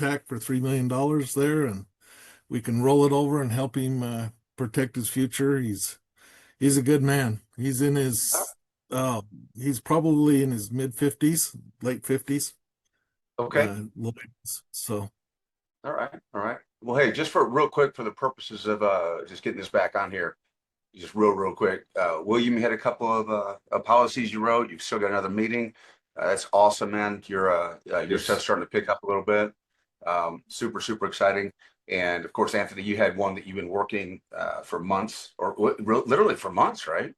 contact for $3 million there, and we can roll it over and help him protect his future. He's a good man. Uh, he's probably in his mid 50s, late 50s. Okay. So. All right. All right. Well, hey, just for real quick, for the purposes of just getting this back on here, just real quick. William, you had a couple of policies you wrote. You've still got another meeting. That's awesome, man. Your stuff's starting to pick up a little bit. Super exciting. And of course, Anthony, you had one that you've been working for months, or literally for months, right?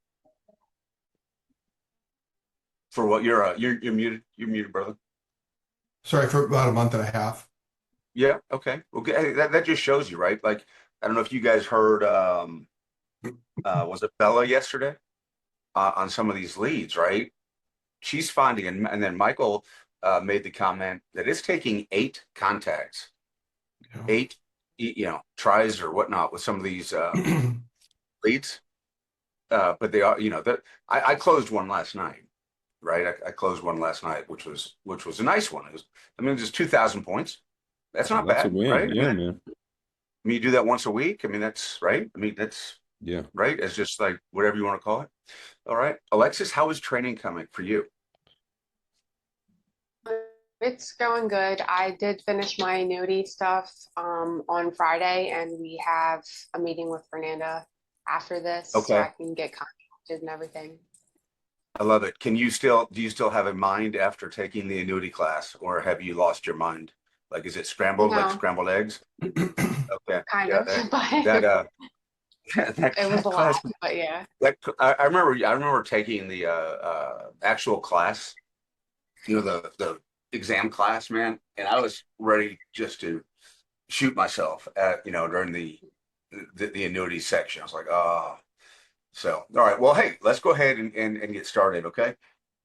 For what? You're muted. You're muted, brother. Sorry, for about a month and a half. Yeah. Okay. Well, hey, that just shows you, right? Like, I don't know if you guys heard. Was it Bella yesterday on some of these leads, right? She's finding, and then Michael made the comment that it's taking 8 contacts, Yeah. 8, tries or whatnot with some of these leads. But they are, that I closed one last night, right? I closed one last night, which was a nice one. It was 2,000 points. That's not That's a bad, win. right? Yeah, man. I mean, you do that once a week. I mean, that's right. I mean, that's Yeah. right. It's just like whatever you want to call it. All right, Alexis, how is training coming for you? It's going good. I did finish my annuity stuff on Friday, and we have a meeting with Fernanda after this, so Okay. I can get contacted and everything. I love it. Do you still have a mind after taking the annuity class, or have you lost your mind? Like, is it scrambled, like No. scrambled eggs? Okay. Kind Yeah, of, that but it was a class, lot, but yeah. I remember taking the actual class, the exam class, man, and I was ready just to shoot myself during the annuity section. I was like, oh. So, all right. Well, hey, let's go ahead and get started, okay?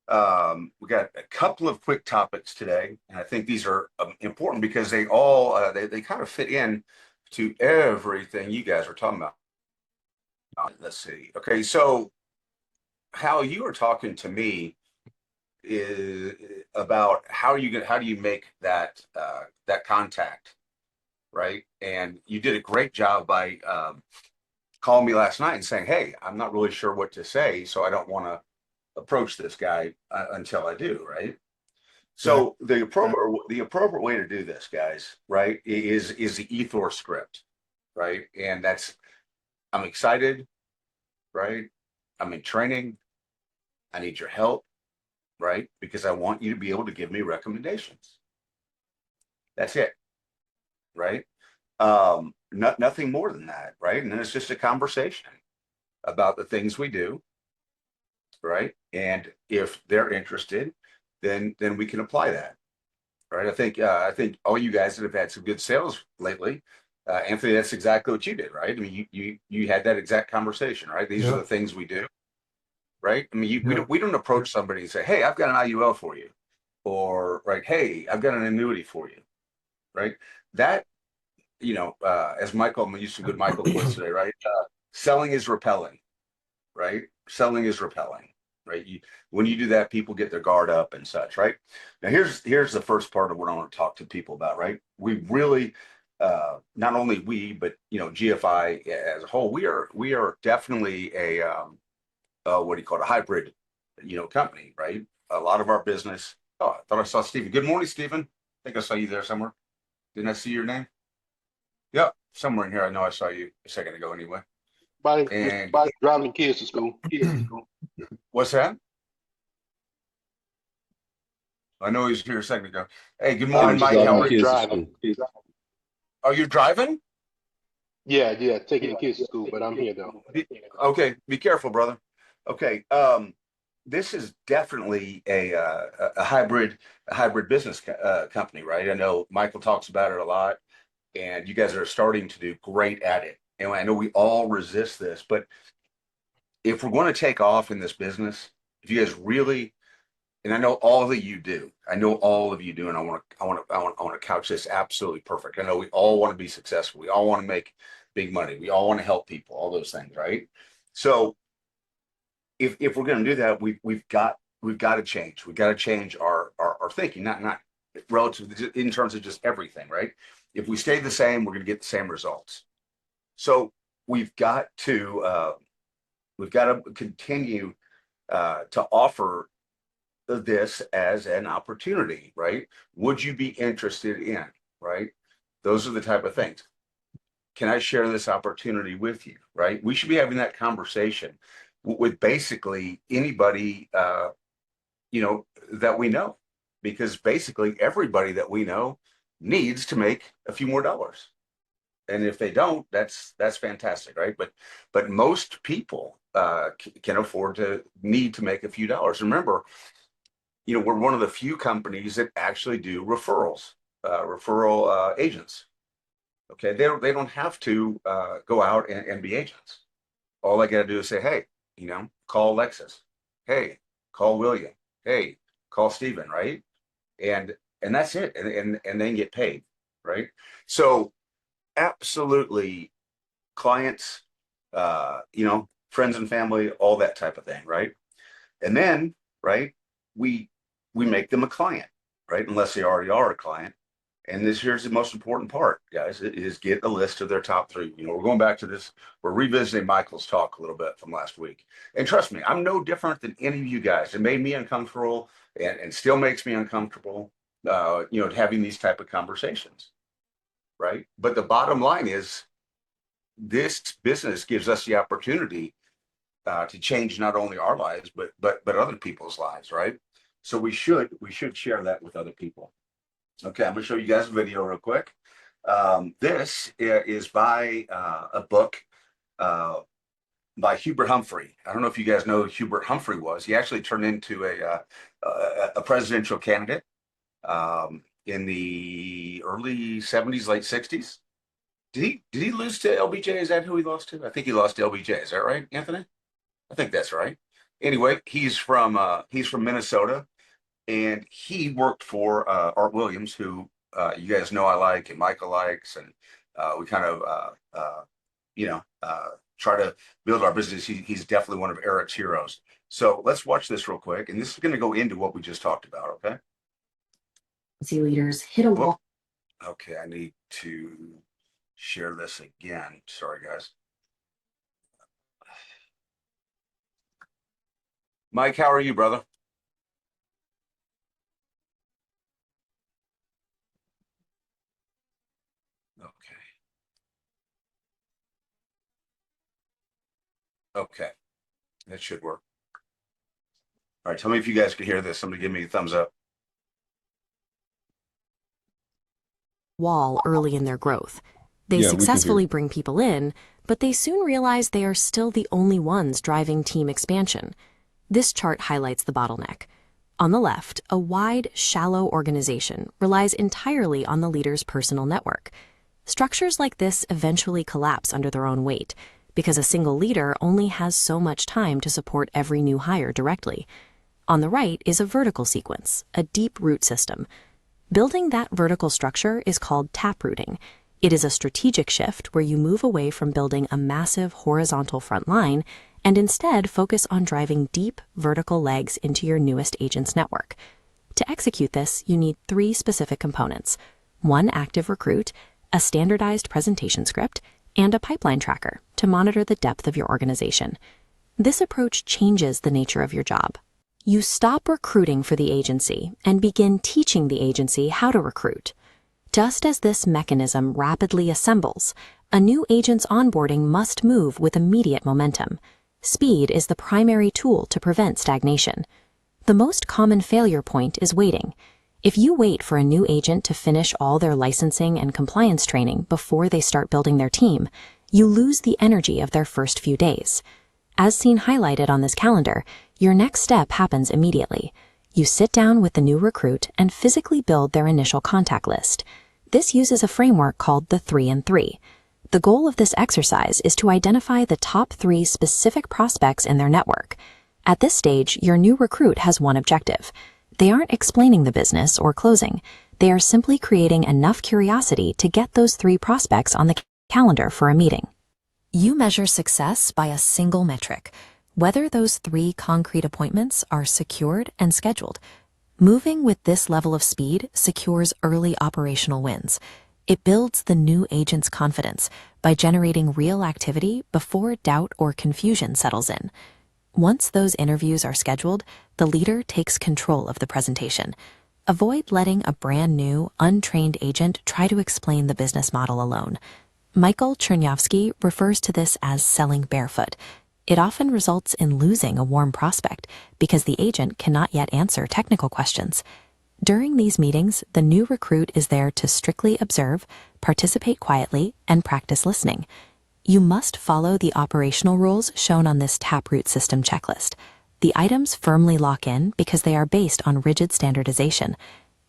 We got a couple of quick topics today, and I think these are important because they all they kind of fit in to everything you guys are talking about. Let's see. Okay, so how you were talking to me is about how do you make that that contact, right? And you did a great job by calling me last night and saying, "Hey, I'm not really sure what to say, so I don't want to approach this guy until I do," right? So the appropriate way to do this, guys, right, is the Ethor script, right? And that's I'm excited, right? I'm in training. I need your help, right? Because I want you to be able to give me recommendations. That's it, right? Nothing more than that, right? And then it's just a conversation about the things we do, right? And if they're interested, then we can apply that, right? I think all you guys that have had some good sales lately, Anthony, that's exactly what you did, right? I mean, you had that exact conversation, right? These are the things we do, right? I mean, we don't approach somebody and say, "Hey, I've got an IUL for you," or right, "Hey, I've got an annuity for you," right? That as Michael used some good Michael quotes today, right? Selling is repelling, right? Selling is repelling, right? When you do that, people get their guard up and such, right? Now, here's the first part of what I want to talk to people about, right? We really, not only we, but GFI as a whole, we are definitely a what do you call it, a hybrid, company, right? A lot of our business. Oh, I thought I saw Stephen. Good morning, Stephen. I think I saw you there somewhere. Didn't I see your name? Yep, somewhere in here. I know I saw you a second ago anyway. Body driving the kids to school. What's that? I know he was here a second ago. Hey, good morning, Mike. How are you? Driving. Are you driving? Yeah, taking the kids to school, but I'm here though. Okay, be careful, brother. Okay, this is definitely a hybrid business company, right? I know Michael talks about it a lot, and you guys are starting to do great at it. And I know we all resist this, but if we're going to take off in this business, if you guys really, and I know all of you do, and I want to couch this absolutely perfect. I know we all want to be successful. We all want to make big money. We all want to help people, all those things, right? So if we're going to do that, we've got to change. We've got to change our thinking, not relative in terms of just everything, right? If we stay the same, we're going to get the same results. So we've got to continue to offer this as an opportunity, right? Would you be interested in, right? Those are the type of things. Can I share this opportunity with you, right? We should be having that conversation with basically anybody, that we know, because basically everybody that we know needs to make a few more dollars. And if they don't, that's fantastic, right? But most people can afford to need to make a few dollars. Remember, we're one of the few companies that actually do referral agents. Okay, they don't have to go out and be agents. All they got to do is say, hey, call Alexis. Hey, call William. Hey, call Stephen, right? And that's it. And then get paid, right? So absolutely, clients, friends and family, all that type of thing, right? And then, right, we make them a client, right? Unless they already are a client. And here's the most important part, guys, is get a list of their top 3. We're going back to this. We're revisiting Michael's talk a little bit from last week. And trust me, I'm no different than any of you guys. It made me uncomfortable and still makes me uncomfortable, having these type of conversations, right? But the bottom line is this business gives us the opportunity to change not only our lives, but other people's lives, right? So we should share that with other people. Okay, I'm going to show you guys a video real quick. This is by a book by Hubert Humphrey. I don't know if you guys know who Hubert Humphrey was. He actually turned into a presidential candidate in the early 70s, late 60s. Did he lose to LBJ? Is that who he lost to? I think he lost to LBJ. Is that right, Anthony? I think that's right. Anyway, he's from Minnesota. And he worked for Art Williams, who you guys know I like and Michael likes, and we kind of try to build our business. He's definitely one of Eric's heroes. So let's watch this real quick, and this is going to go into what we just talked about. Okay. See leaders hit a wall. Okay, I need to share this again. Sorry, guys. Mike, how are you, brother? Okay, that should work. All right, tell me if you guys can hear this. Somebody give me a thumbs up. Wall early in their growth. They successfully bring people in, but they soon realize they are still the only ones driving team expansion. This chart highlights the bottleneck. On the left, a wide, shallow organization relies entirely on the leader's personal network. Structures like this eventually collapse under their own weight, because a single leader only has so much time to support every new hire directly. On the right is a vertical sequence, a deep root system. Building that vertical structure is called taprooting. It is a strategic shift where you move away from building a massive horizontal front line and instead focus on driving deep vertical legs into your newest agent's network. To execute this, you need 3 specific components: 1 active recruit, a standardized presentation script, and a pipeline tracker to monitor the depth of your organization. This approach changes the nature of your job. You stop recruiting for the agency and begin teaching the agency how to recruit. Just as this mechanism rapidly assembles, a new agent's onboarding must move with immediate momentum. Speed is the primary tool to prevent stagnation. The most common failure point is waiting. If you wait for a new agent to finish all their licensing and compliance training before they start building their team, you lose the energy of their first few days. As seen highlighted on this calendar, your next step happens immediately. You sit down with the new recruit and physically build their initial contact list. This uses a framework called the 3 and 3. The goal of this exercise is to identify the top 3 specific prospects in their network. At this stage, your new recruit has one objective. They aren't explaining the business or closing. They are simply creating enough curiosity to get those 3 prospects on the calendar for a meeting. You measure success by a single metric: whether those 3 concrete appointments are secured and scheduled. Moving with this level of speed secures early operational wins. It builds the new agent's confidence by generating real activity before doubt or confusion settles in. Once those interviews are scheduled, the leader takes control of the presentation. Avoid letting a brand new, untrained agent try to explain the business model alone. Michael Chernyavsky refers to this as selling barefoot. It often results in losing a warm prospect because the agent cannot yet answer technical questions. During these meetings, the new recruit is there to strictly observe, participate quietly, and practice listening. You must follow the operational rules shown on this Taproot system checklist. The items firmly lock in because they are based on rigid standardization.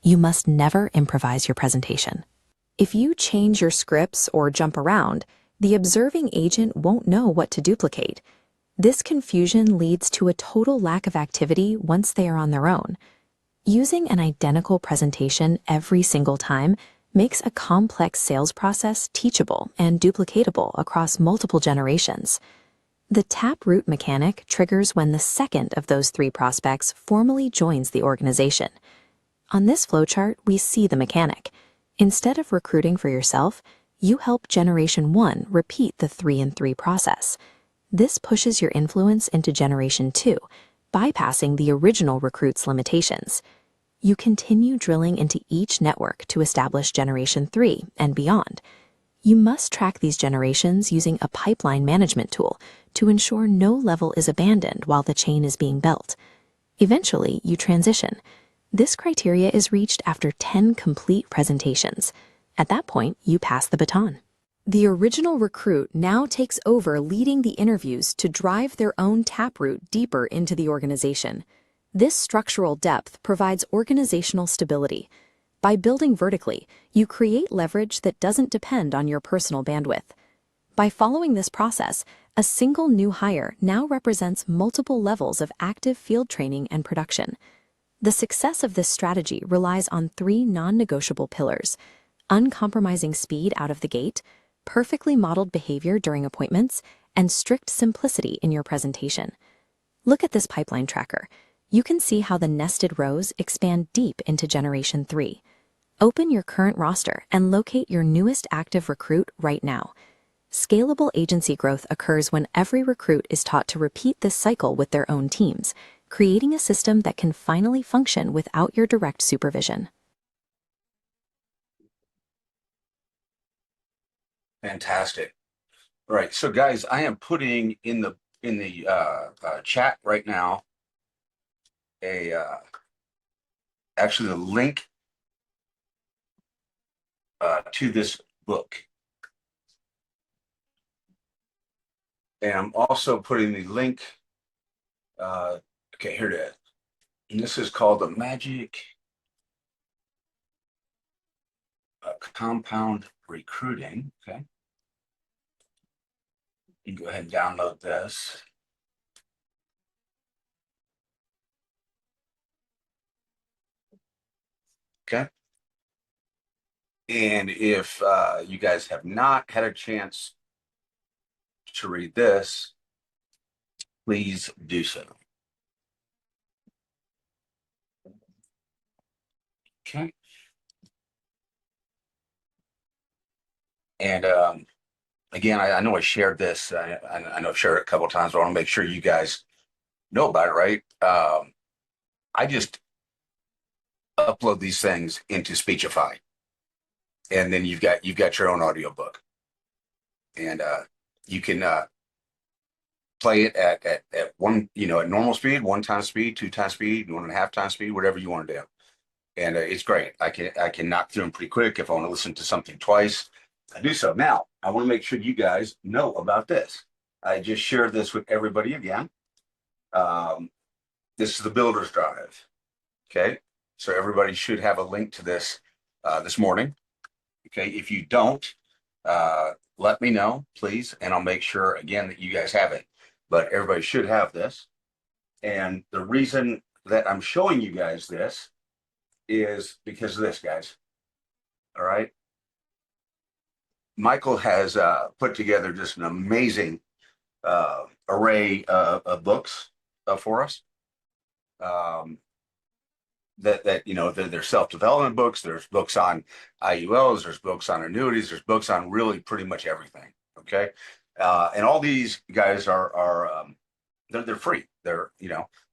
You must never improvise your presentation. If you change your scripts or jump around, the observing agent won't know what to duplicate. This confusion leads to a total lack of activity once they are on their own. Using an identical presentation every single time makes a complex sales process teachable and duplicatable across multiple generations. The Taproot mechanic triggers when the second of those 3 prospects formally joins the organization. On this flowchart, we see the mechanic. Instead of recruiting for yourself, you help Generation 1 repeat the 3 and 3 process. This pushes your influence into Generation 2, bypassing the original recruit's limitations. You continue drilling into each network to establish Generation 3 and beyond. You must track these generations using a pipeline management tool to ensure no level is abandoned while the chain is being built. Eventually, you transition. This criteria is reached after 10 complete presentations. At that point, you pass the baton. The original recruit now takes over leading the interviews to drive their own taproot deeper into the organization. This structural depth provides organizational stability. By building vertically, you create leverage that doesn't depend on your personal bandwidth. By following this process, a single new hire now represents multiple levels of active field training and production. The success of this strategy relies on 3 non-negotiable pillars: uncompromising speed out of the gate, perfectly modeled behavior during appointments, and strict simplicity in your presentation. Look at this pipeline tracker. You can see how the nested rows expand deep into Generation 3. Open your current roster and locate your newest active recruit right now. Scalable agency growth occurs when every recruit is taught to repeat this cycle with their own teams, creating a system that can finally function without your direct supervision. Fantastic. All right, so guys, I am putting in the chat right now actually the link to this book, and I'm also putting the link. Okay, here it is. And this is called The Magic Compound Recruiting. Okay. You can go ahead and download this. Okay. And if you guys have not had a chance to read this, please do so. Okay. And again, I know I shared this. I know I've shared it a couple of times, but I want to make sure you guys know about it, right? I just upload these things into Speechify, and then you've got your own audiobook, and you can play it at one, at normal speed, 1 time speed, 2 times speed, 1.5 times speed, whatever you want to do. And it's great. I can knock through them pretty quick. If I want to listen to something twice, I do so. Now, I want to make sure you guys know about this. I just shared this with everybody again. This is the Builder's Drive. Okay, so everybody should have a link to this this morning. Okay, if you don't, let me know, please, and I'll make sure again that you guys have it. But everybody should have this. And the reason that I'm showing you guys this is because of this, guys. All right. Michael has put together just an amazing array of books for us. that there's self-development books, there's books on IULs, there's books on annuities, there's books on really pretty much everything. Okay. And all these guys are they're free. They're,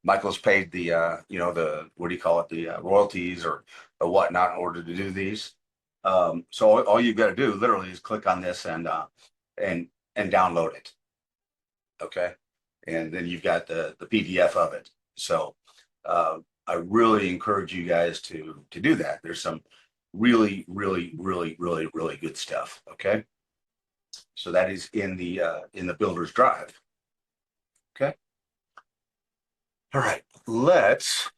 Michael's paid the the, what do you call it, the royalties or whatnot in order to do these. So all you've got to do literally is click on this and download it. Okay. And then you've got the PDF of it. So I really encourage you guys to do that. There's some really, really, really, really, really good stuff. Okay. So that is in the Builder's Drive. Okay. All right, let's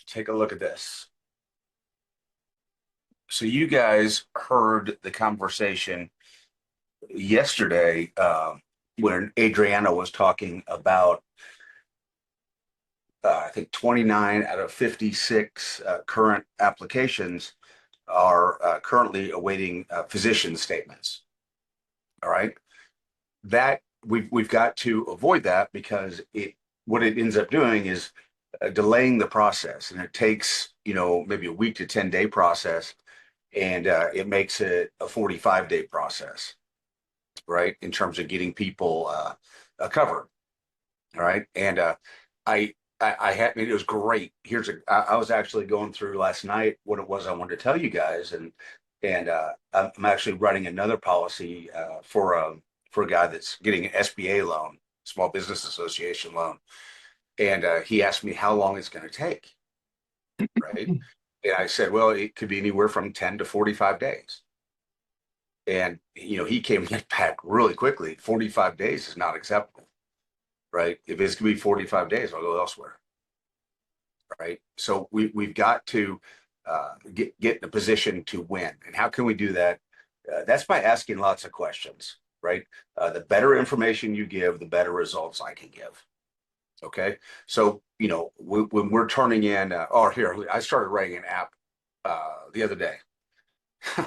take a look at this. So you guys heard the conversation yesterday when Adriana was talking about I think 29 out of 56 current applications are currently awaiting physician statements. All right, that we've got to avoid that, because what it ends up doing is delaying the process, and it takes maybe a week to 10-day process, and it makes it a 45-day process, right, in terms of getting people covered. All right, and I had, it was great. I was actually going through last night what it was I wanted to tell you guys, and I'm actually writing another policy for a guy that's getting an SBA loan, Small Business Association loan, and he asked me how long it's going to take, right? And I said, well, it could be anywhere from 10 to 45 days. And he came back really quickly. 45 days is not acceptable. Right? If it's going to be 45 days, I'll go elsewhere. Right? So we've got to get in a position to win. And how can we do that? That's by asking lots of questions, right? The better information you give, the better results I can give. Okay. So, when we're turning in, I started writing an app the other day. All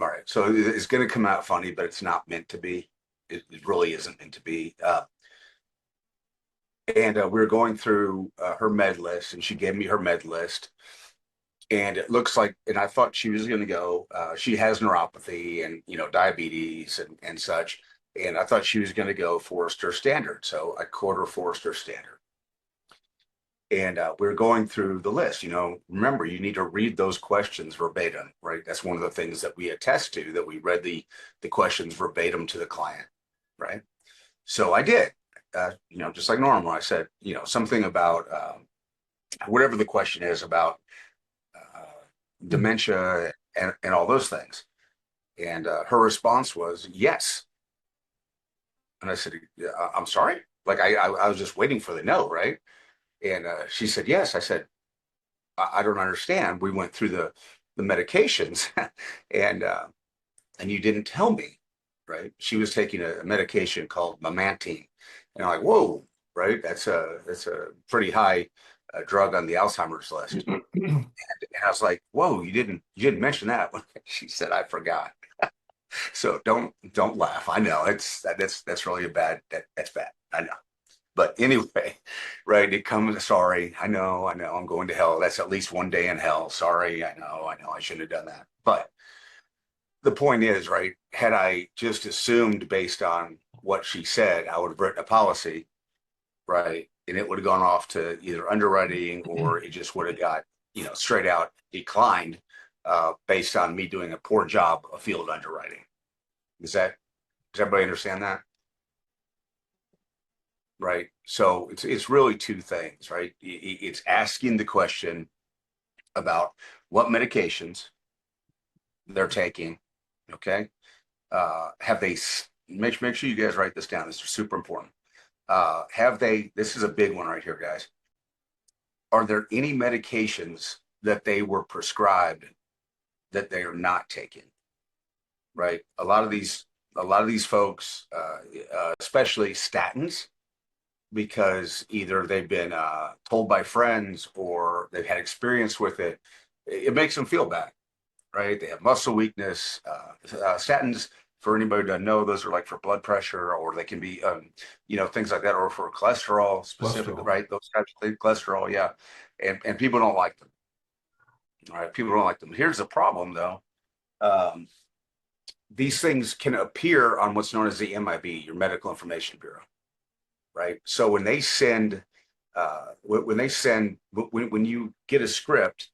right. So it's going to come out funny, but it's not meant to be. It really isn't meant to be. And we were going through her med list, and she gave me her med list. And it looks like, and I thought she was going to go, she has neuropathy and, diabetes and such. And I thought she was going to go Forrester Standard. So I called her Forrester Standard. And we're going through the list. Remember, you need to read those questions verbatim, right? That's one of the things that we attest to, that we read the questions verbatim to the client, right? So I did. Just like normal, I said, something about whatever the question is about dementia and all those things. And her response was yes. And I said, I'm sorry? Like, I was just waiting for the no, right? And she said, yes. I said, I don't understand. We went through the medications and you didn't tell me, right? She was taking a medication called memantine. And I'm like, whoa, right? That's a pretty high drug on the Alzheimer's list. And I was like, whoa, you didn't mention that. She said, I forgot. So don't laugh. I know that's really that's bad. I know. But anyway, right? It comes, sorry, I know, I'm going to hell. That's at least one day in hell. Sorry, I know, I shouldn't have done that. But the point is, right, had I just assumed based on what she said, I would have written a policy, right? And it would have gone off to either underwriting, or it just would have got, straight out declined based on me doing a poor job of field underwriting. Does everybody understand that? Right. So it's really two things, right? It's asking the question about what medications they're taking. Okay. Have they, make sure you guys write this down. This is super important. This is a big one right here, guys. Are there any medications that they were prescribed that they are not taking? Right. A lot of these folks, especially statins, because either they've been told by friends or they've had experience with it, it makes them feel bad, right? They have muscle weakness. Statins for anybody who doesn't know, those are like for blood pressure, or they can be, things like that, or for cholesterol specifically, Cholesterol. right? Those types of things, cholesterol, yeah. And people don't like them. All right, people don't like them. Here's the problem, though. These things can appear on what's known as the MIB, your Medical Information Bureau, right? So when they send, when you get a script,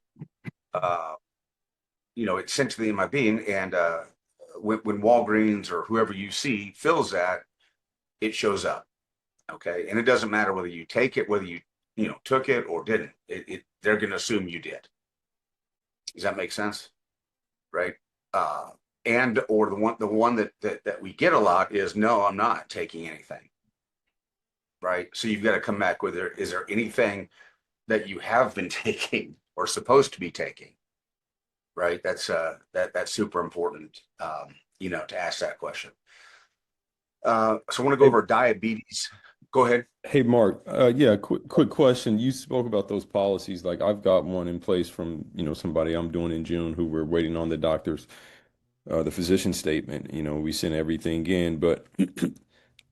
it's sent to the MIB, and when Walgreens or whoever you see fills that, it shows up. Okay, and it doesn't matter whether you take it, whether you took it or didn't. They're going to assume you did. Does that make sense? Right? And or the one that we get a lot is, no, I'm not taking anything. Right? So you've got to come back with, is there anything that you have been taking or supposed to be taking? Right? That's super important. To ask that question. So I want to go over diabetes. Go ahead. Hey, Mark. Yeah, quick question. You spoke about those policies. Like I've got one in place from, somebody I'm doing in June who we're waiting on the physician statement. We send everything in, but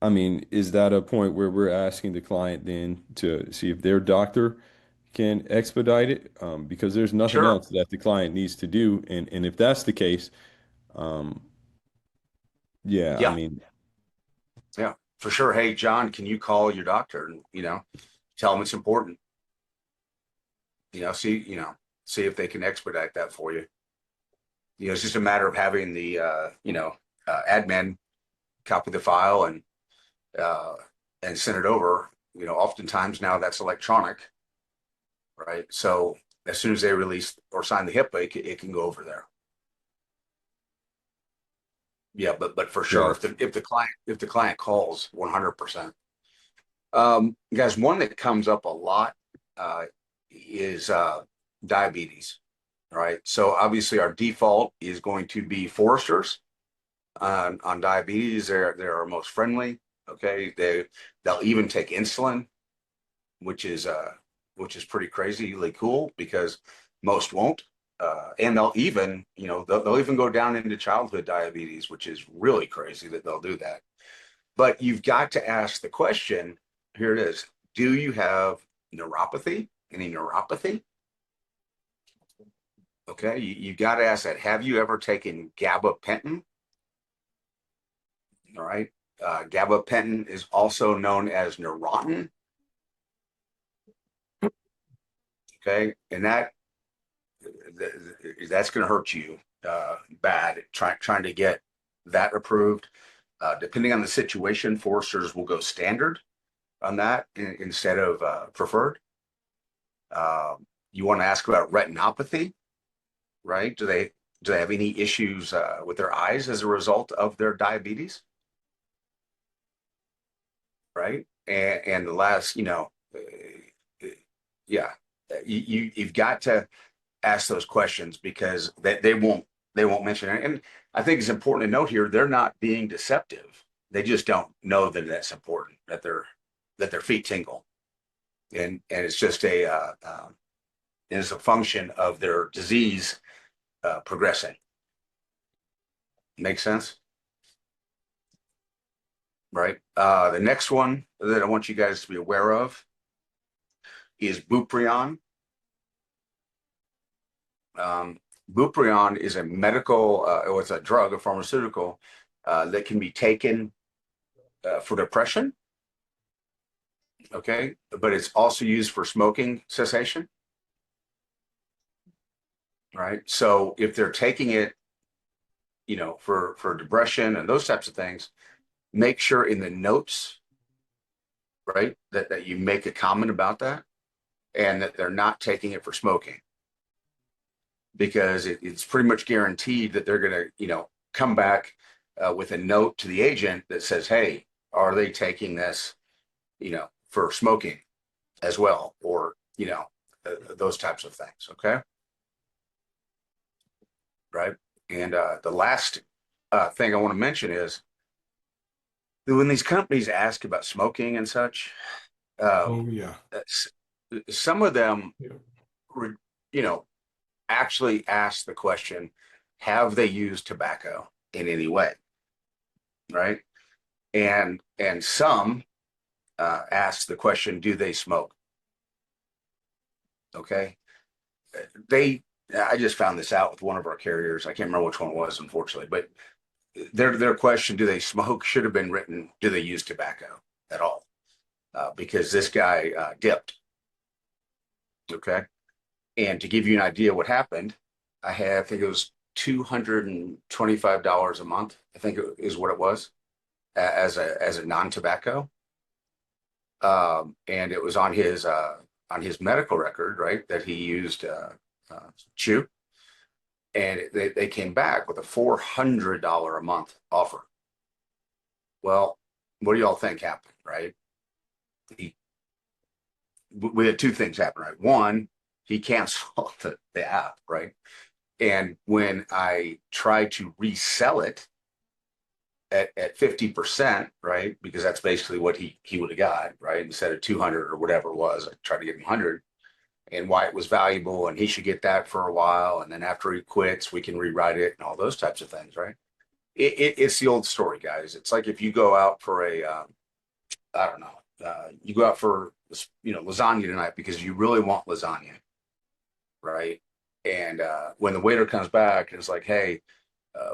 I mean, is that a point where we're asking the client then to see if their doctor can expedite it? Because there's nothing Sure. else that the client needs to do. And if that's the case, um, yeah, I Yeah. mean, Yeah, for sure. Hey, John, can you call your doctor and, tell them it's important? See if they can expedite that for you. It's just a matter of having the, admin copy the file and send it over. Oftentimes now that's electronic, right? So as soon as they release or sign the HIPAA, it can go over there. Yeah, but for sure, yeah. if the client calls, 100%. Guys, one that comes up a lot is diabetes. All right, so obviously our default is going to be Foresters on diabetes. They're our most friendly. Okay, they'll even take insulin, which is pretty crazily cool because most won't. And they'll even, they'll even go down into childhood diabetes, which is really crazy that they'll do that. But you've got to ask the question, here it is. Do you have neuropathy? Any neuropathy? Okay, you got to ask that. Have you ever taken gabapentin? All right. Gabapentin is also known as Neurontin. Okay, and that's going to hurt you bad trying to get that approved. Depending on the situation, Foresters will go standard on that instead of preferred. You want to ask about retinopathy, right? Do they have any issues with their eyes as a result of their diabetes? Right, and the last, yeah, you've got to ask those questions because they won't mention it. And I think it's important to note here, they're not being deceptive. They just don't know that that's important, that their feet tingle. And it's just is a function of their disease progressing. Make sense? Right. The next one that I want you guys to be aware of is Buprion. Buprion is a medical, or it's a drug, a pharmaceutical that can be taken for depression. Okay, but it's also used for smoking cessation. Right. So if they're taking it, for depression and those types of things, make sure in the notes, right, that you make a comment about that and that they're not taking it for smoking. Because it's pretty much guaranteed that they're going to, come back with a note to the agent that says, hey, are they taking this, for smoking as well? Or, those types of things. Okay. Right. And the last thing I want to mention is when these companies ask about smoking and such, Oh, yeah. some of them, Yeah. actually ask the question, have they used tobacco in any way? right? And some ask the question, do they smoke? Okay. I just found this out with one of our carriers. I can't remember which one it was, unfortunately, but their question, do they smoke, should have been written, do they use tobacco at all? Because this guy dipped. Okay. And to give you an idea what happened, I think it was $225 a month, I think is what it was, as a non-tobacco. And it was on his medical record, right, that he used chew. And they came back with a $400 a month offer. Well, what do y'all think happened, right? We had two things happen, right? One, he canceled the app, right? And when I tried to resell it at 50%, right? Because that's basically what he would have got, right? Instead of 200 or whatever it was, I tried to get him 100, and why it was valuable and he should get that for a while. And then after he quits, we can rewrite it and all those types of things, right? It's the old story, guys. It's like if you go out for I don't know, you go out for, lasagna tonight because you really want lasagna, right? And when the waiter comes back and it's like, hey,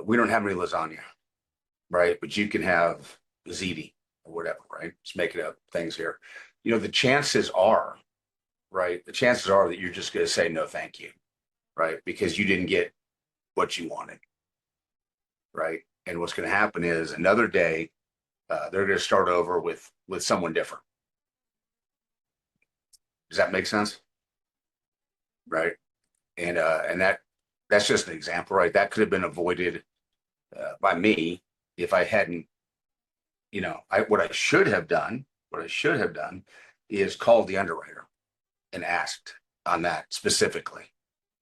we don't have any lasagna, right? But you can have ziti or whatever, right? Just making up things here. The chances are, right? The chances are that you're just going to say no, thank you, right? Because you didn't get what you wanted, right? And what's going to happen is another day, they're going to start over with someone different. Does that make sense? Right? And that's just an example, right? That could have been avoided by me if I hadn't, what I should have done is called the underwriter and asked on that specifically,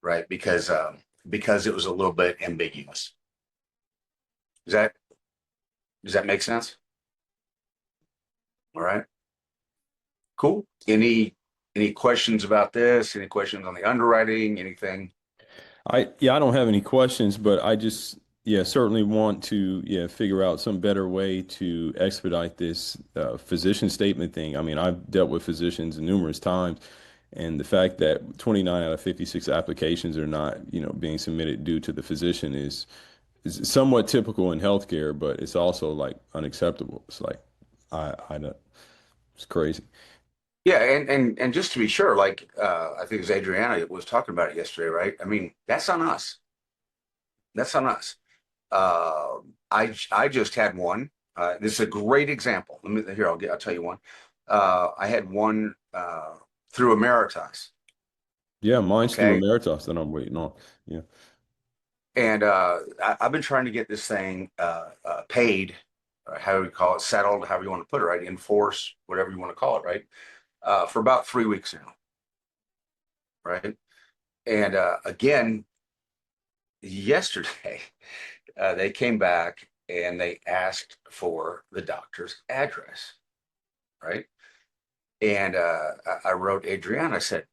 right? Because it was a little bit ambiguous. Does that make sense? All right. Cool. Any questions about this? Any questions on the underwriting? Anything? I don't have any questions, but I just certainly want to figure out some better way to expedite this physician statement thing. I mean, I've dealt with physicians numerous times, and the fact that 29 out of 56 applications are not, being submitted due to the physician is somewhat typical in healthcare, but it's also like unacceptable. It's like I don't, it's crazy. Yeah, and just to be sure, like I think it was Adriana was talking about it yesterday, right? I mean, that's on us. That's on us. I just had one. This is a great example. I'll tell you one. I had one through Emeritus. Yeah, mine's through Okay. Emeritus that I'm waiting on. Yeah. And I've been trying to get this thing paid, or how you call it, settled, however you want to put it, right? Enforce, whatever you want to call it, right? For about 3 weeks now, right? And again, yesterday, they came back and they asked for the doctor's address, right? And I wrote Adriana, I said,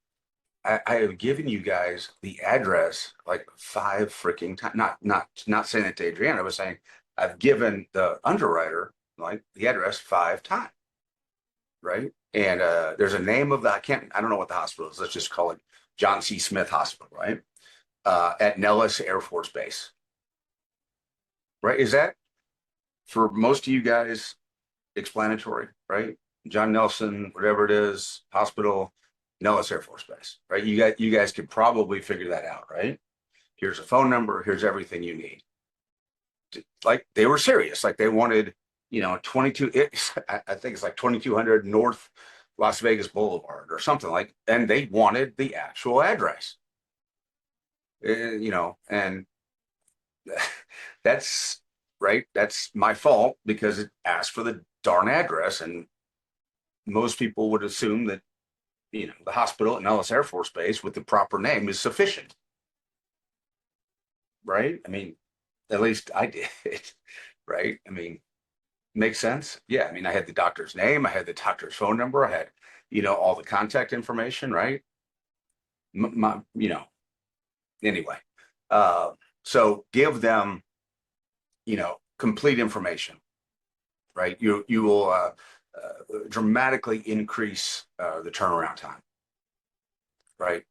I have given you guys the address like 5 freaking times. Not saying it to Adriana. I was saying I've given the underwriter like the address 5 times, right? And there's a name of I don't know what the hospital is. Let's just call it John C. Smith Hospital, right? At Nellis Air Force Base, right? Is that for most of you guys explanatory, right? John Nelson, whatever it is, hospital, Nellis Air Force Base, right? You guys could probably figure that out, right? Here's a phone number. Here's everything you need. Like they were serious. Like they wanted, 22. I think it's like 2200 North Las Vegas Boulevard or something like. And they wanted the actual address. And that's right. That's my fault because it asked for the darn address, and most people would assume that the hospital at Nellis Air Force Base with the proper name is sufficient, right? I mean, at least I did, right? I mean, makes sense. Yeah, I mean, I had the doctor's name, I had the doctor's phone number, I had all the contact information, right? Anyway, so give them complete information, right? You will dramatically increase the turnaround time, right?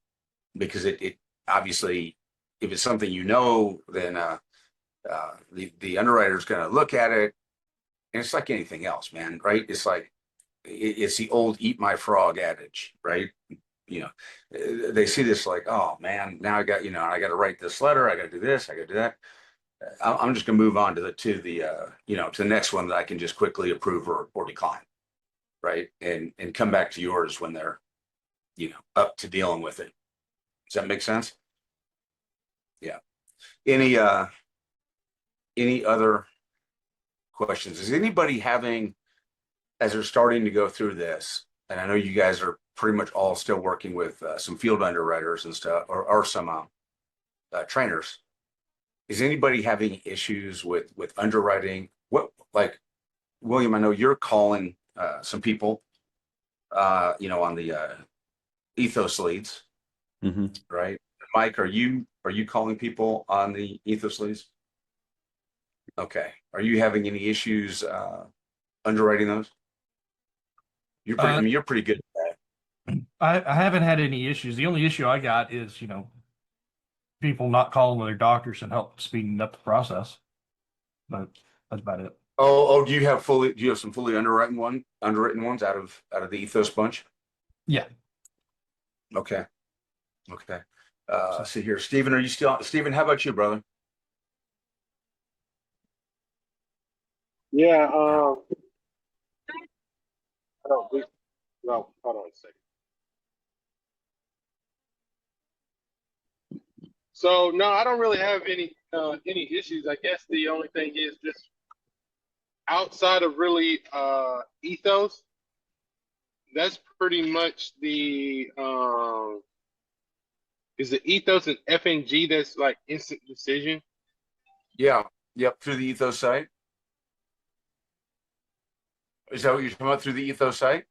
Because it obviously, if it's something then the underwriter is going to look at it, and it's like anything else, man, right? It's like it's the old "eat my frog" adage, right? You know, they see this like, oh man, now I got I got to write this letter, I got to do this, I got to do that. I'm just going to move on to the to the next one that I can just quickly approve or decline, right? And come back to yours when they're up to dealing with it. Does that make sense? Yeah. Any other questions? Is anybody having, as they're starting to go through this, and I know you guys are pretty much all still working with some field underwriters and stuff, or some trainers. Is anybody having issues with underwriting? What, like, William, I know you're calling some people, on the ethos leads, right? Mike, are you calling people on the ethos leads? Okay. Are you having any issues underwriting those? You're pretty. I mean, you're pretty good at that. I haven't had any issues. The only issue I got is, people not calling their doctors and help speeding up the process. But that's about it. Oh, do you have some fully underwritten ones out of the ethos bunch? Yeah. Okay. See here, Stephen, are you still Stephen? How about you, brother? Yeah. I don't. No, hold on a second. So no, I don't really have any issues. I guess the only thing is just outside of really ethos. That's pretty much the is the ethos and FNG that's like instant decision. Yeah. Yep. Through the ethos site. Is that what you're talking about, through the ethos site?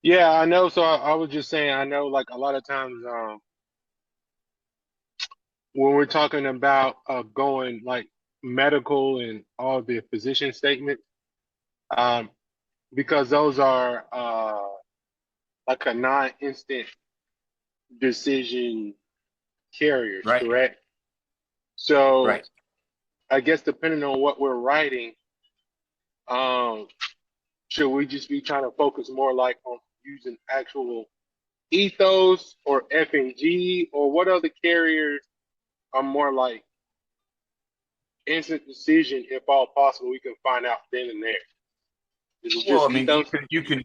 Yeah, I know. So I was just saying, I know like a lot of times when we're talking about going like medical and all the physician statements, because those are like a non-instant decision carriers, Right. correct? So Right. I guess depending on what we're writing, should we just be trying to focus more like on using actual ethos or FNG, or what other carriers are more like instant decision if all possible? We can find out then and there. Is it Well, just I mean, ethos? you can,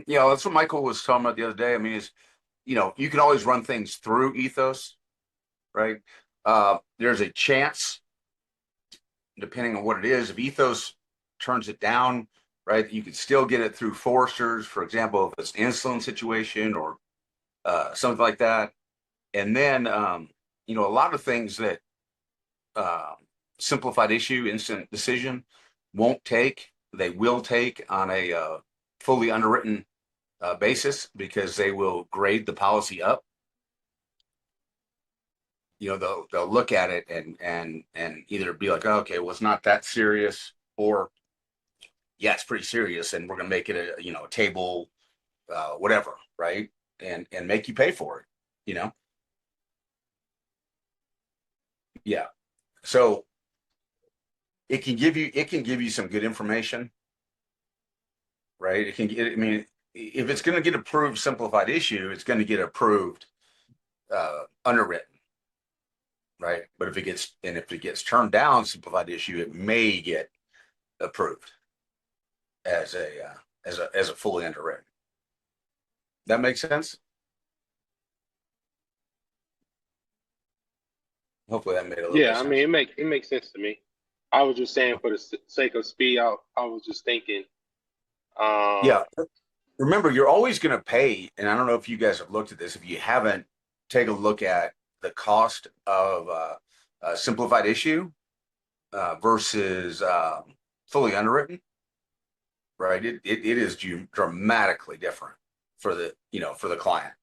yeah, that's what Michael was talking about the other day. I mean, you can always run things through ethos, right? There's a chance, depending on what it is, if ethos turns it down, right, you could still get it through foresters, for example, if it's an insulin situation or something like that. And then, a lot of things that simplified issue, instant decision won't take, they will take on a fully underwritten basis, because they will grade the policy up. They'll look at it and either be like, oh, okay, well, it's not that serious, or yeah, it's pretty serious, and we're gonna make it a table, whatever, right? And make you pay for it. Yeah. So it can give you some good information, right? I mean, if it's going to get approved simplified issue, it's going to get approved underwritten, right? But if it gets turned down simplified issue, it may get approved as a fully underwritten. That makes sense? Hopefully that made a little bit of Yeah, I sense. mean it makes sense to me. I was just saying for the sake of speed, I was just thinking. Yeah. Remember, you're always going to pay, and I don't know if you guys have looked at this. If you haven't, take a look at the cost of a simplified issue versus fully underwritten, right? It is dramatically different for the client,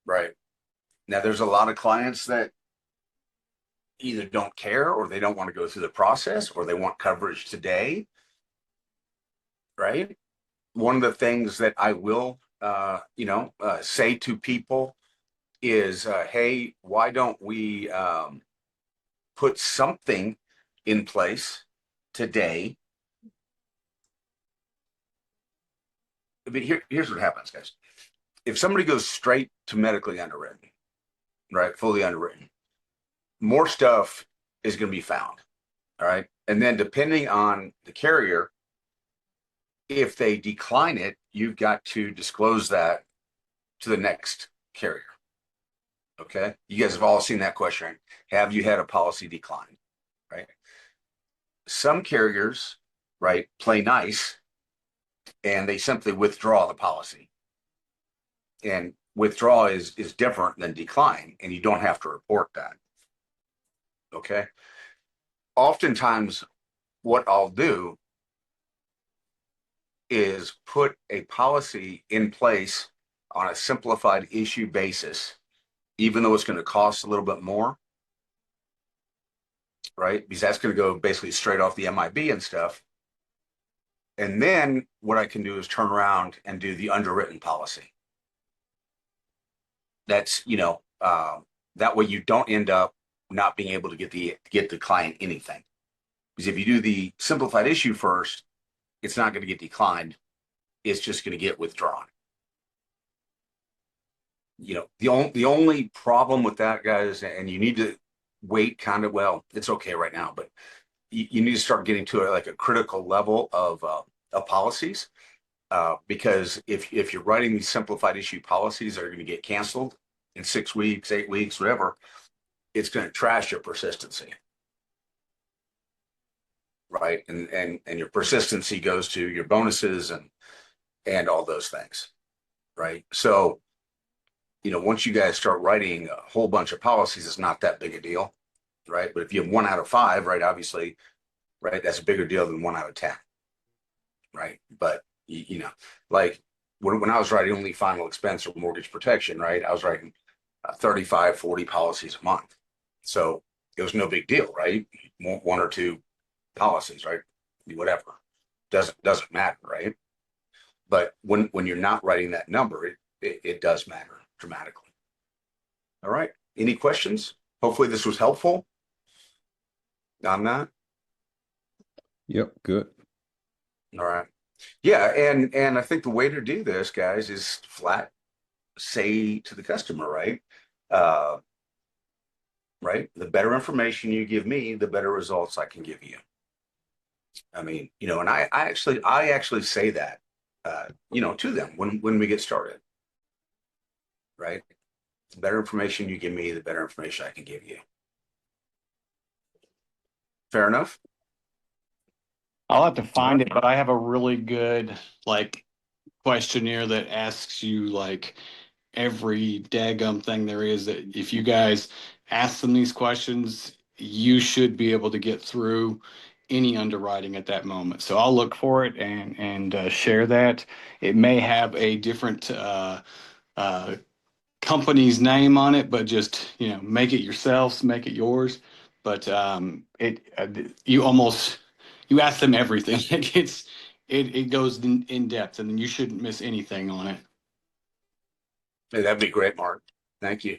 right? Now, there's a lot of clients that either don't care, or they don't want to go through the process, or they want coverage today. right? One of the things that I will, say to people is, hey, why don't we put something in place today? But here's what happens, guys. If somebody goes straight to medically underwritten, right, fully underwritten, more stuff is going to be found. All right. And then depending on the carrier, if they decline it, you've got to disclose that to the next carrier. Okay. You guys have all seen that question. Have you had a policy decline? Right. Some carriers, right, play nice and they simply withdraw the policy. And withdraw is different than decline, and you don't have to report that. Okay. Oftentimes, what I'll do is put a policy in place on a simplified issue basis, even though it's going to cost a little bit more, right? Because that's going to go basically straight off the MIB and stuff. And then what I can do is turn around and do the underwritten policy. That's, that way you don't end up not being able to get the client anything. Because if you do the simplified issue first, it's not going to get declined. It's just going to get withdrawn. The only problem with that, guys, and you need to wait well, it's okay right now, but you need to start getting to a critical level of policies. Because if you're writing these simplified issue policies that are going to get canceled in 6 weeks, 8 weeks, whatever, it's going to trash your persistency. Right. And your persistency goes to your bonuses and all those things. Right. So, once you guys start writing a whole bunch of policies, it's not that big a deal. Right. But if you have 1 out of 5, right, obviously, right, that's a bigger deal than 1 out of 10. Right. But, like when I was writing only final expense or mortgage protection, right, I was writing 35, 40 policies a month. So it was no big deal. Right. 1 or 2 policies, right? Whatever. Doesn't matter, right? But when you're not writing that number, it does matter dramatically. All right. Any questions? Hopefully this was helpful on that. Yep, good. All right. Yeah, and I think the way to do this, guys, is flat say to the customer, right? Right? The better information you give me, the better results I can give you. I mean, and I actually say that, to them when we get started, right? The better information you give me, the better information I can give you. Fair enough? I'll have to find it, but I have a really good questionnaire that asks you every daggum thing there is, that if you guys ask them these questions, you should be able to get through any underwriting at that moment. So I'll look for it and share that. It may have a different company's name on it, but just make it yourselves, make it yours. But you ask them everything. It goes in depth, and then you shouldn't miss anything on it. Hey, that'd be great, Mark. Thank you.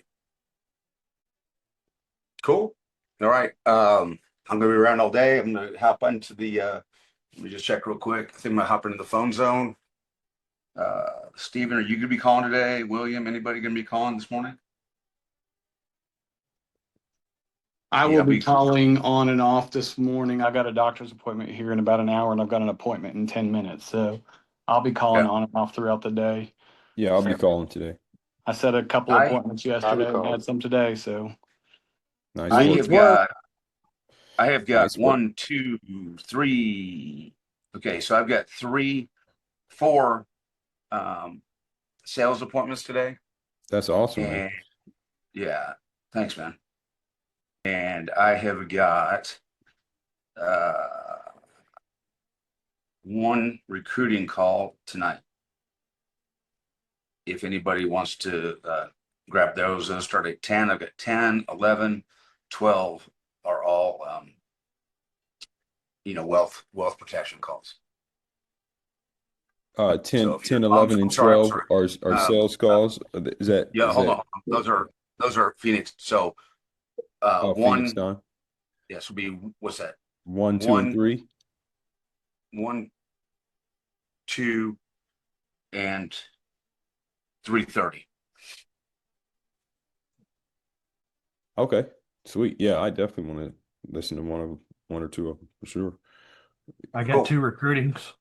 Cool. All right. I'm gonna be around all day. I'm gonna hop into the let me just check real quick. I think I'm gonna hop into the phone zone. Steven, are you gonna be calling today? William, anybody gonna be calling this morning? I will be calling on and off this morning. I got a doctor's appointment here in about an hour, and I've got an appointment in 10 minutes. So I'll be calling on and off throughout the day. Yeah, I'll be calling today. I set a couple appointments yesterday and had some today. So nice. I have got Nice work. 1, 2, 3. Okay, so I've got 4 sales appointments today. That's awesome, man. Yeah, thanks, man. And I have got 1 recruiting call tonight. If anybody wants to grab those start at 10. I've got 10, 11, 12 are all wealth protection calls. 10, So if you're, 10, 11, I'm and sorry, I'm 12 sorry. are Um, sales uh, calls. yeah, Is hold that on. Those are Phoenix. So Phoenix one, time? yes, would be, what's that? 1, 2, and One, 3? one, 2, and 3:30. Okay, sweet. Yeah, I definitely want to listen to one or two of them for sure. I got Cool. 2 recruitings.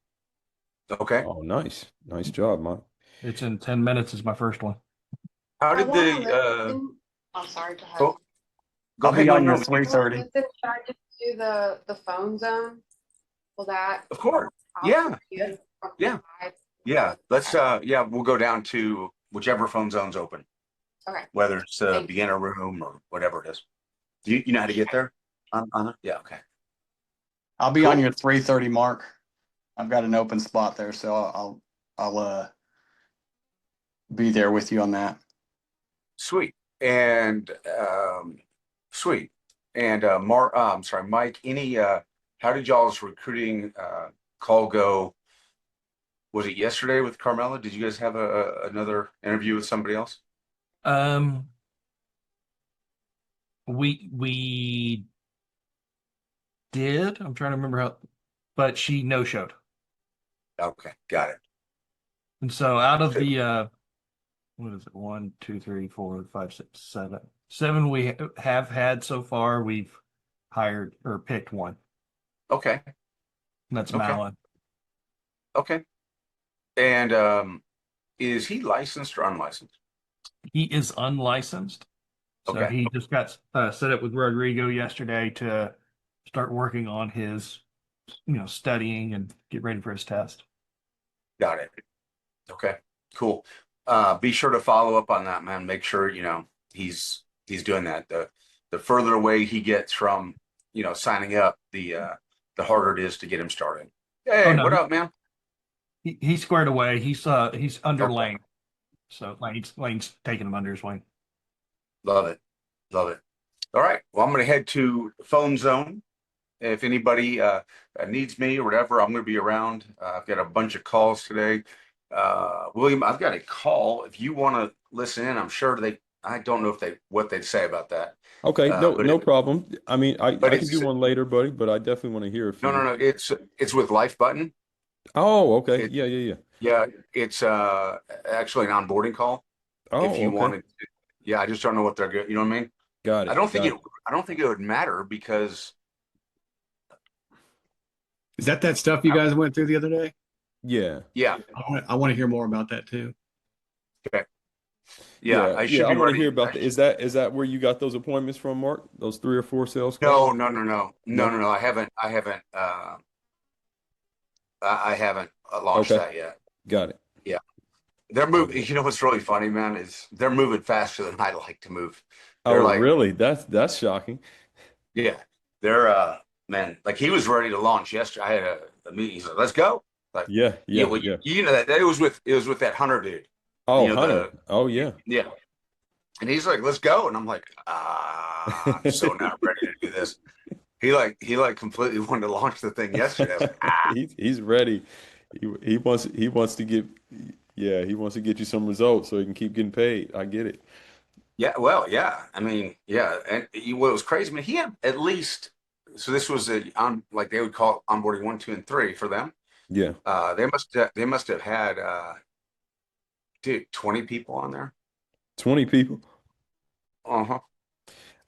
Okay. Oh, nice job, Mike. It's in 10 minutes is my first one. How I did wanna the listen. Oh, sorry, go ahead. go, go I'll ahead? be No, on your no, 3:30. Listen, should I just do the phone zone? Will that? of course. I'll Yeah, you from the yeah, side? yeah. Let's Okay. yeah, we'll go down to whichever phone zone's open, Okay. whether it's Thank you. beginner room or whatever it is. You know how to get there? On it? Yeah, okay. I'll be Cool. on your 3:30 mark. I've got an open spot there, so I'll be there with you on that. Sweet. And sweet. And I'm sorry, Mike, any how did y'all's recruiting call go? Was it yesterday with Carmela? Did you guys have another interview with somebody else? Um, we did. I'm trying to remember how, but she no showed. Okay, got it. And so out of the what is it? 1, 2, 3, 4, 5, 6, 7. 7 we have had so far. We've hired or picked one. Okay, And that's okay, Malin. okay. And is he licensed or unlicensed? He is unlicensed. So Okay, he just got set up with Rodrigo yesterday to start working on his, studying and get ready for his test. got it. Okay, cool. Be sure to follow up on that, man. Make sure he's doing that. The further away he gets from signing up, the harder it is to get him started. Oh Hey, no, what up, man? he's squared away. He's under Okay, Lane, so Lane's taking him under his wing. love it, love it. All right, well, I'm gonna head to phone zone. If anybody needs me or whatever, I'm gonna be around. I've got a bunch of calls today. William, I've got a call. If you want to listen in, I'm sure I don't know what they'd say about that. Okay, But no problem. I mean, I can do it's one later, buddy, but I definitely want to hear a few. no. It's with Life Button. Oh, okay. It, Yeah. yeah, it's actually an onboarding call. If Oh, you okay. wanted, yeah, I just don't know what they're good. You know what I mean? Got it. Got it. I don't think it would matter because Is that stuff you guys went through the other day? Yeah. yeah, I want to hear more about that too. okay, yeah, Yeah. I Yeah. should I be want to hear ready. about that. Is that where you got those appointments from, Mark? Those 3 or 4 sales calls? No. I haven't launched Okay. that yet. Got it. Yeah, they're moving. Okay. You know what's really funny, man, is they're moving faster than I like to move. Oh, They're like, really? That's shocking. yeah, they're man, like he was ready to launch yesterday. I had a meeting. He's like, let's go. Like, Yeah. yeah, Yeah. well, Yeah. you know that it was with that Hunter dude. Oh, You know Hunter. Oh, yeah. yeah, and he's like, let's go, and I'm like, I'm so not ready to do this. He completely wanted to launch the thing yesterday. I was like, He's ready. He wants to get he wants to get you some results so he can keep getting paid. I get it. yeah, well, yeah. I mean, yeah, and what was crazy, man, he had at least. So this was like they would call it onboarding 1, 2, and 3 for them. Yeah. They must have had dude 20 people on there. 20 people. Uh-huh.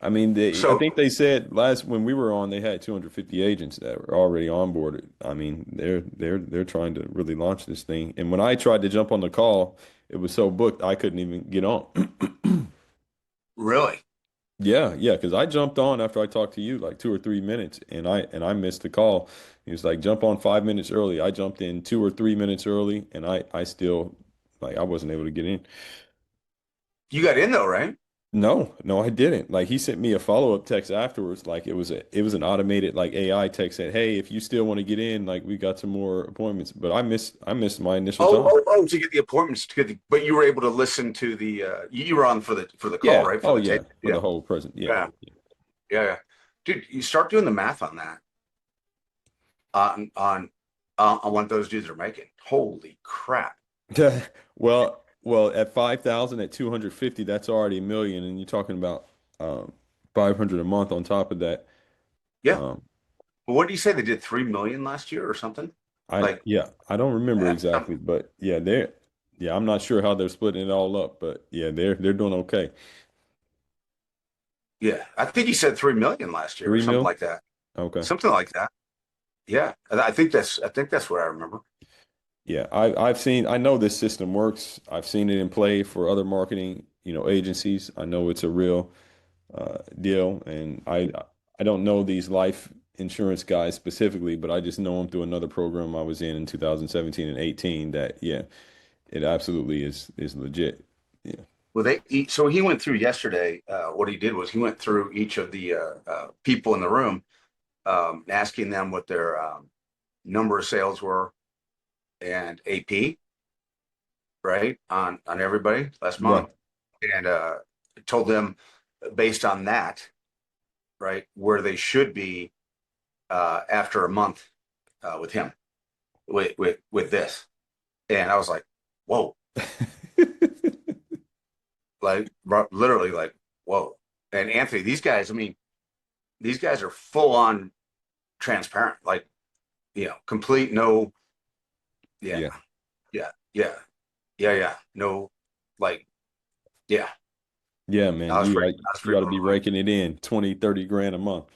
I mean, I So think they said last when we were on, they had 250 agents that were already onboarded. I mean, they're trying to really launch this thing. And when I tried to jump on the call, it was so booked I couldn't even get on. really, Yeah, because I jumped on after I talked to you like 2 or 3 minutes, and I missed the call. He was like, jump on 5 minutes early. I jumped in 2 or 3 minutes early, and I still like I wasn't able to get in. you got in though, right? No, I didn't. Like he sent me a follow-up text afterwards. Like it was an automated like AI text said, "Hey, if you still want to get in, like we got some more appointments." But I missed my initial time. To get the appointments but you were able to listen to the you were on for the call, Yeah. right? Oh For the yeah. tape. For Yeah. the whole present. Yeah. Yeah. Dude, you start doing the math on that. On on what those dudes are making. Holy crap. Well, at 5,000 at 250, that's already a million, and you're talking about 500 a month on top of that. Yeah. Um, But what did you say? They did 3 million last year or something? Like, I don't remember that's exactly, but yeah, I'm not sure how they're splitting it all up, but yeah, they're doing okay. yeah. I think you said 3 million last year or 3 something mil? like that. Okay. Something like that. Yeah. I think that's what I remember. Yeah, I know this system works. I've seen it in play for other marketing, agencies. I know it's a real deal, and I don't know these life insurance guys specifically, but I just know them through another program I was in 2017 and 18 that yeah, it absolutely is legit. Yeah. Well, so he went through yesterday. What he did was he went through each of the people in the room, asking them what their number of sales were and AP, right, on everybody last Right. month, and told them based on that, right, where they should be after a month with him with this. And I was like, whoa, like literally like, whoa. And Anthony, these guys, I mean, these guys are full on transparent, like, complete, no, yeah, Yeah. yeah, yeah, yeah, no, like, yeah. Yeah, man. I was pretty, I was You pretty got to be blown away. raking it in 20, 30 grand a month.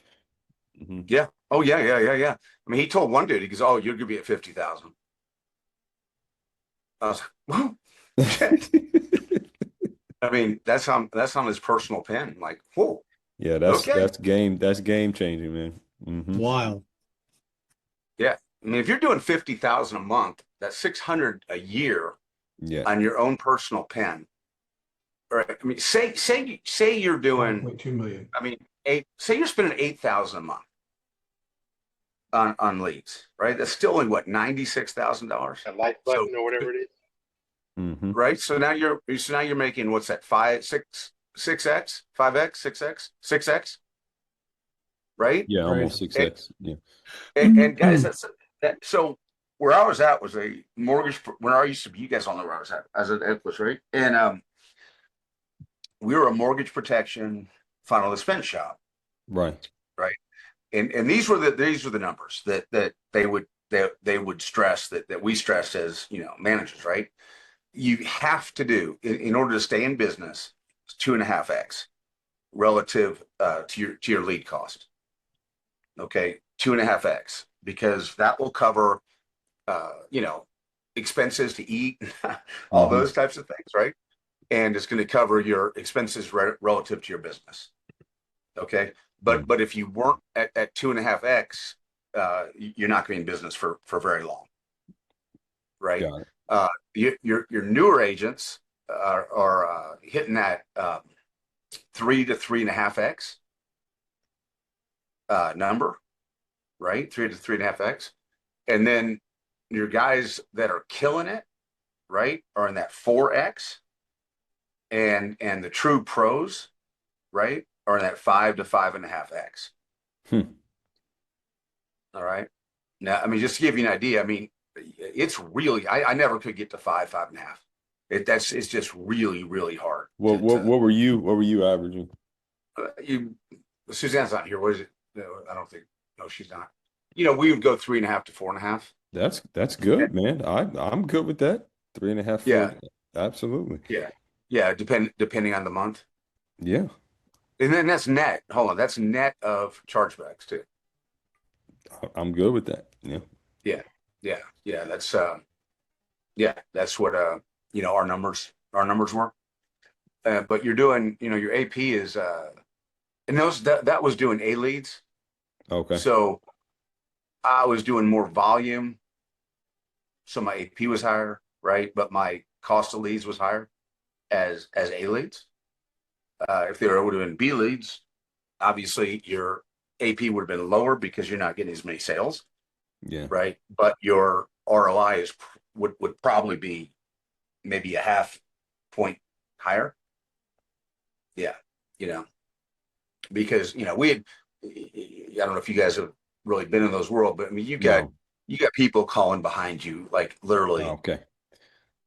Yeah. Oh yeah, yeah. I mean, he told one dude, he goes, "Oh, you're gonna be at 50,000." I was like, "Whoa, shit." I mean, that's on his personal pen. Like, whoa, Yeah, okay, that's game changing, man. Wild. yeah. I mean, if you're doing 50,000 a month, that's 600 a year Yeah. on your own personal pen. Right. I mean, say you're doing 1.2 million. I mean, say you're spending 8,000 a month on leads, right? That's still only what, $96,000. A like So, button or whatever it is. right. So now you're making what's that, 6x, 5x, 6x, right? Yeah, Right. almost 6x. Yeah. And guys, that. So where I was at was a mortgage. When I used to be, you guys all know where I was at as an Equus, right? And we were a mortgage protection final expense shop, Right. right? And these were the numbers that they would stress that we stressed as managers, right? You have to do in order to stay in business 2.5x relative to your lead cost. Okay, 2.5x, because that will cover expenses to eat, all those types of things, right? And it's going to cover your expenses relative to your business. Okay, but if you weren't at 2.5x, you're not going to be in business for very long, right? Got it. Your newer agents are hitting that 3 to 3.5x number, right? 3 to 3.5x, and then your guys that are killing it, right, are in that 4x, and the true pros, right, are in that 5 to 5.5x. All right. Now, I mean, just to give you an idea, I mean, it's really, I never could get to 5.5. It's just really, really hard. What were you averaging? Suzanne's not here. What is it? No, I don't think. No, she's not. We would go 3.5 to 4.5. That's good, man. I'm good with that. 3.5, 4. Yeah. Absolutely. Yeah. Depending on the month. Yeah. And then that's net. Hold on, that's net of chargebacks too. I'm good with that. Yeah. Yeah. That's what our numbers were. But you're doing, your AP is and that was doing A leads. Okay. So I was doing more volume, so my AP was higher, right? But my cost of leads was higher as A leads. If they would have been B leads, obviously your AP would have been lower because you're not getting as many sales. Yeah. Right. But your ROI would probably be maybe a half point higher. Yeah. Because, we had, I don't know if you guys have really been in those world, but I mean, you've got you got people calling behind you, like Oh, literally, okay.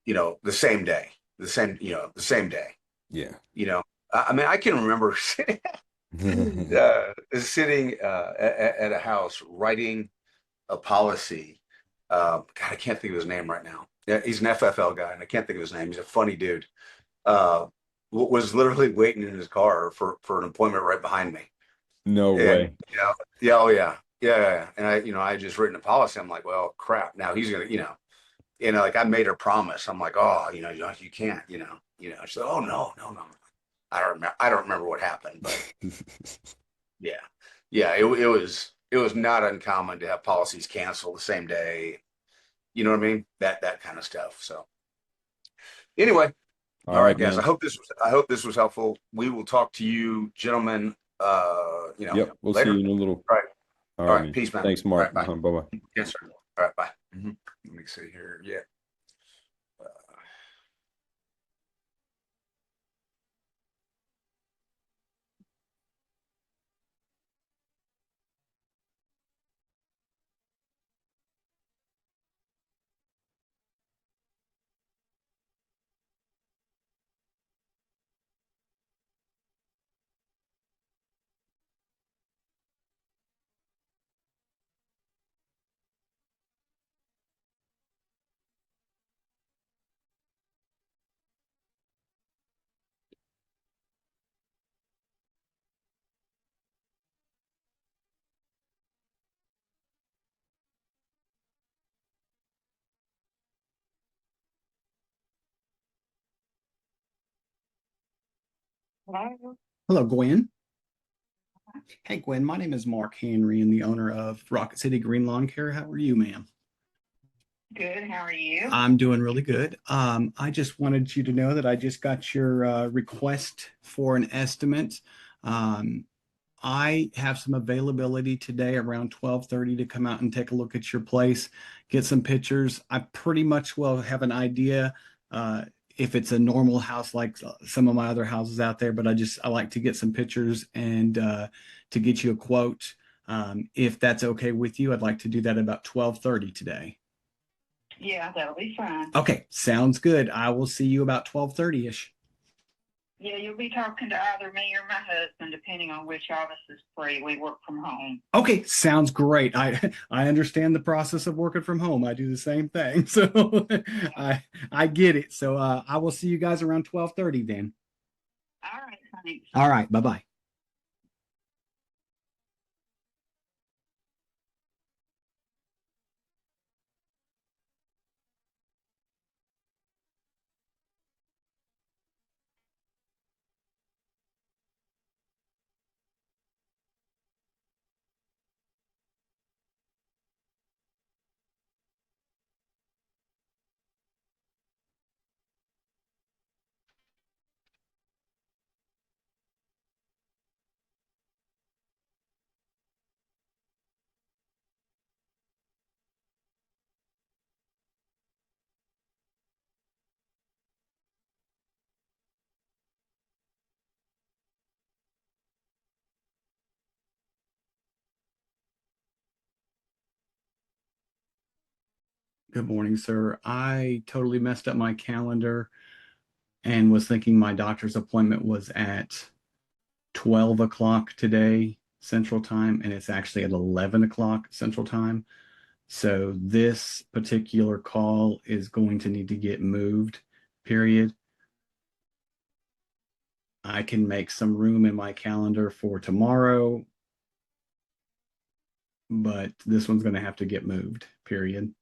the same day, the same day. Yeah. I mean, I can remember sitting at a house writing a policy. God, I can't think of his name right now. Yeah, he's an FFL guy, and I can't think of his name. He's a funny dude. Uh, was literally waiting in his car for an appointment right behind me. No And way. yeah, oh yeah. And I just written a policy. I'm like, well, crap. Now he's gonna, like I made her promise. I'm like, oh, you can't, She's like, oh no. I don't remember what happened, but yeah, yeah. It was not uncommon to have policies canceled the same day. You know what I mean? That kind of stuff. So anyway, All all right, right, guys. I man. hope this was helpful. We will talk to you, gentlemen. Yep. We'll see Later. you in a little. All right. All All right, right. man. Peace, man. Thanks, All Mark. right. Bye. Bye-bye. Yes, sir. All right. Bye. Let me see here. Yeah. Hello, Gwen. Hey, Gwen. My name is Mark Henry and the owner of Rocket City Green Lawn Care. How are you, ma'am? Good. How are you? I'm doing really good. I just wanted you to know that I just got your request for an estimate. Um, I have some availability today around 12:30 to come out and take a look at your place, get some pictures. I pretty much will have an idea if it's a normal house like some of my other houses out there, but I like to get some pictures and to get you a quote. If that's okay with you, I'd like to do that about 12:30 today. Yeah, that'll be fine. Okay, sounds good. I will see you about 12:30-ish. Yeah, you'll be talking to either me or my husband, depending on which of us is free. We work from home. Okay, sounds great. I understand the process of working from home. I do the same thing. So I get it. So I will see you guys around 12:30 then. All right, thanks. All right, bye-bye. Good morning, sir. I totally messed up my calendar and was thinking my doctor's appointment was at 12 o'clock today, Central Time, and it's actually at 11 o'clock Central Time. So this particular call is going to need to get moved, period. I can make some room in my calendar for tomorrow, but this one's going to have to get moved, period.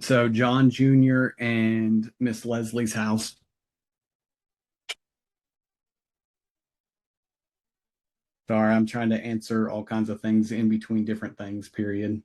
So John Jr. and Miss Leslie's house. Sorry, I'm trying to answer all kinds of things in between different things, period.